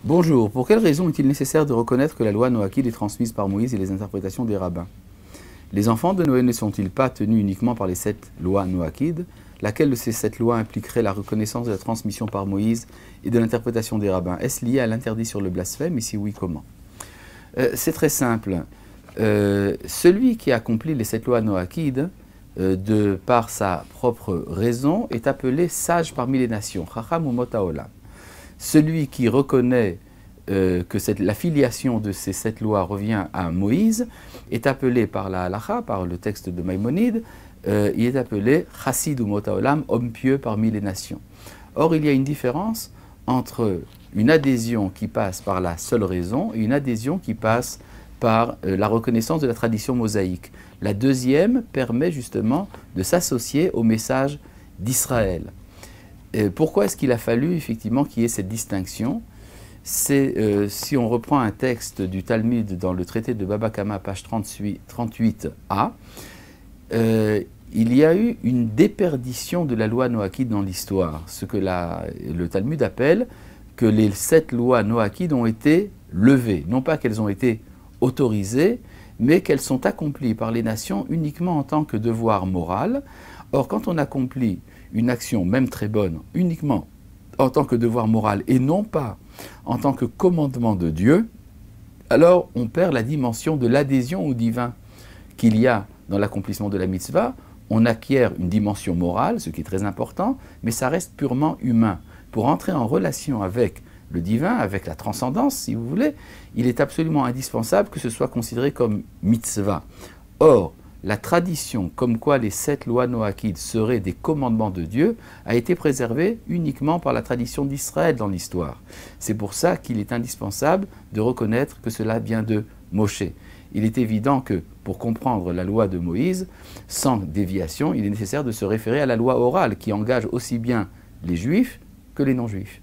Bonjour, pour quelle raison est-il nécessaire de reconnaître que la loi noachique est transmise par Moïse et les interprétations des rabbins? Les enfants de Noé ne sont-ils pas tenus uniquement par les 7 lois noachiques? Laquelle de ces 7 lois impliquerait la reconnaissance de la transmission par Moïse et de l'interprétation des rabbins? Est-ce lié à l'interdit sur le blasphème? Et si oui, comment? C'est très simple. Celui qui accomplit les 7 lois noachiques de par sa propre raison est appelé sage parmi les nations. Chacham ou Motaolam. Celui qui reconnaît que la filiation de ces 7 lois revient à Moïse est appelé par la halacha, par le texte de Maïmonide, il est appelé chassid ou motaolam, homme pieux parmi les nations. Or, il y a une différence entre une adhésion qui passe par la seule raison et une adhésion qui passe par la reconnaissance de la tradition mosaïque. La deuxième permet justement de s'associer au message d'Israël. Pourquoi est-ce qu'il a fallu effectivement qu'il y ait cette distinction? C'est si on reprend un texte du Talmud dans le traité de Baba Kama, page 38a, il y a eu une déperdition de la loi noachique dans l'histoire, ce que le Talmud appelle que les 7 lois noachiques ont été levées, non pas qu'elles ont été autorisées, mais qu'elles sont accomplies par les nations uniquement en tant que devoir moral. Or, quand on accomplit une action, même très bonne, uniquement en tant que devoir moral et non pas en tant que commandement de Dieu, alors on perd la dimension de l'adhésion au divin qu'il y a dans l'accomplissement de la mitzvah. On acquiert une dimension morale, ce qui est très important, mais ça reste purement humain. Pour entrer en relation avec le divin, avec la transcendance, si vous voulez, il est absolument indispensable que ce soit considéré comme mitzvah. Or, la tradition comme quoi les 7 lois noachiques seraient des commandements de Dieu a été préservée uniquement par la tradition d'Israël dans l'histoire. C'est pour ça qu'il est indispensable de reconnaître que cela vient de Moshe. Il est évident que pour comprendre la loi de Moïse, sans déviation, il est nécessaire de se référer à la loi orale qui engage aussi bien les juifs que les non-juifs.